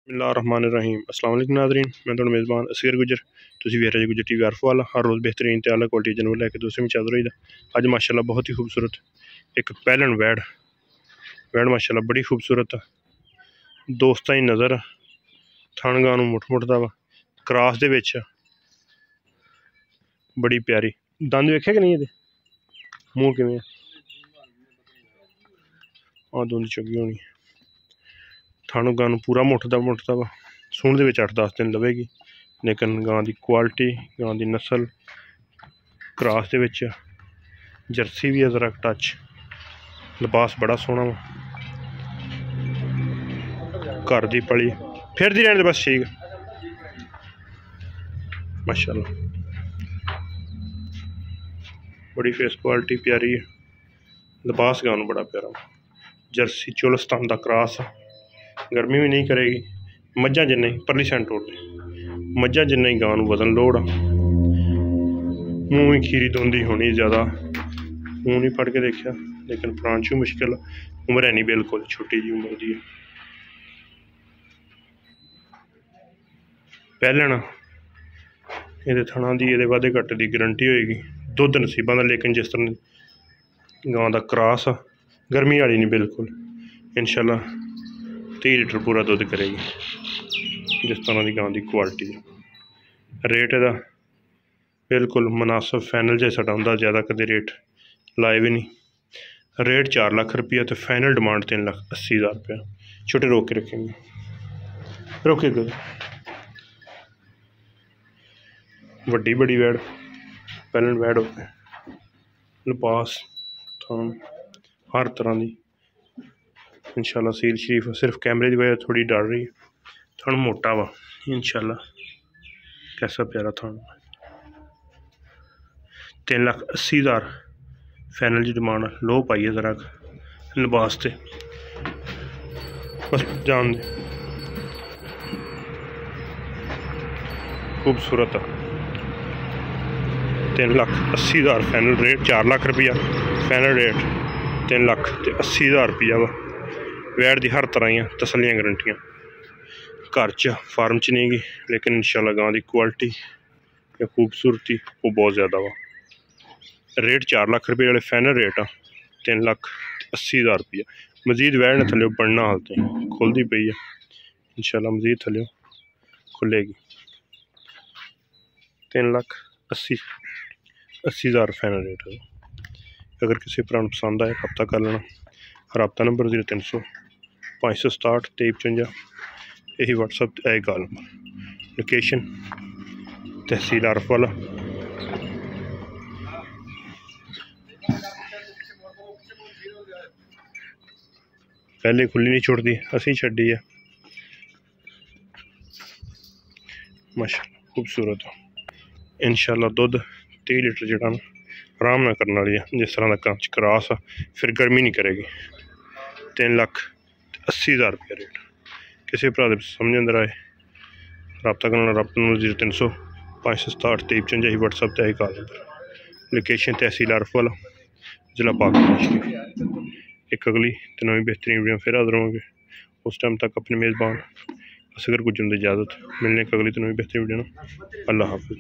बिस्मिल्लाहिर्रहमानिर्रहीम। अस्सलाम वालेकुम नाज़रीन, मैं तुहाडा मेज़बान असगर गुजर। तुसीं वेख रहे जी गुजर टीवी आरफो वाला। हर रोज़ बेहतरीन ते आला क्वालिटी जानवर लैके दोस्तों में चल रही दा। अज माशाल्लाह बहुत ही खूबसूरत एक पैलन वैड़ माशाल्लाह बड़ी खूबसूरत दोस्तां दी नज़र थन गां नूं मुठ मुठदा वा क्रॉस दे विच बड़ी प्यारी। दंद वेखे कि नहीं ये मूँह किवें धुंध चुगी होनी। थानू गां नूं पूरा मुठदा वा। सूंड दे विच 8-10 दिन लवेगी, लेकिन गां दी क्वालिटी, गां दी नस्ल क्रॉस दे विच जर्सी भी है जरा टच, लिबास बड़ा सोहना वा। घर दी पली फिर दी रहने दे बस ठीक माशाल्लाह। बड़ी फेस क्वालिटी प्यारी है, लिबास गां नूं बड़ा प्यारा। जर्सी चोलस्तान दा क्रॉस, गर्मी भी नहीं करेगी। मज्झां जिन्ना ही परली सैंड टोट मज्झां जिन्ना ही गां नूं वजन लोड़ आ। मूँह भी खीरी धुंधी होनी ज़्यादा, मूँह नहीं फड़ के देखा, लेकिन प्रांशु मुश्किल उम्र है नहीं, बिल्कुल छोटी जी उम्र दी है। पैलन ये थणा दी ये वादे घट की गारंटी होएगी, दुध नसीबा का। लेकिन जिस तरह गां का क्रॉस आ, गर्मी वाली नहीं बिल्कुल, इंशाल्लाह 30 लीटर पूरा दुध करेगी जिस तरह की गां की क्वालिटी है। रेट एदा बिल्कुल मुनासिब फाइनल जैसा होंदा, ज़्यादा कदे रेट लाए भी नहीं। रेट 4 लाख रुपया तो फाइनल डिमांड 3,80,000 रुपया। छोटे रोक के रखेंगे, रोके गए। वड्डी बड़ी वैड़ पैलन वैड़ होते हैं, लिबास थान हर तरह की इंशाल्लाह सील शरीफ। सिर्फ कैमरे की वजह थोड़ी डर रही है। थान मोटा वा इंशाल्लाह, कैसा प्यारा थान। 3,80,000 फाइनल की डिमांड। लो पाइए जरा लिबास से बस जान दे। खूबसूरत 3,80,000 फाइनल रेट। 4 लाख रुपया फाइनल रेट, 3,80,000 रुपया वा। वैड़ की हर तरह की तसलियां गारंटियां। घर च फार्म च नहीं गी, लेकिन इंशाल्लाह गां की क्वालिटी या खूबसूरती वो बहुत ज़्यादा वा। रेट 4 लाख रुपये वाले फाइनल रेट आ, 3,80,000 रुपया। मजीद वैड़ ने थल्ले बनना हालते खुलती पई है, इंशाल्लाह मजीद थल्ले खुलेगी। 3,80,000 फाइनल रेट है। अगर किसी भरा पसंद आए रब्ता कर लेना। रब्ता नंबर 0300 567 2355, यही व्हाट्सएप है कॉल नंबर। लोकेशन तहसील आरफ वाला। पहले खुली नहीं छोड़ती, असी छड़ी है माशाल्लाह खूबसूरत। इंशाल्लाह दुध 30 लीटर जड़ा आराम ना करने वाली है। जिस तरह का कांच क्रॉस आ, फिर गर्मी नहीं करेगी। 3,80,000 रुपया रेट। किसी भरा समझ अंदर आए रब्ता करना। रब्ता नंबर 0300 567 2355, यही व्हाट्सएप है कॉल नंबर। लोकेशन तहसील आरफ वाला, जिला पाकिस्तान शरीफ। एक अगली तो नवी बेहतरीन वीडियो फिर हाजिर होंगे। उस टाइम तक अपने मेज़बान असगर गुजर की इजाज़त। मिलने एक अगली तो नवी बेहतरीन वीडियो ना। अल्लाह हाफिज़।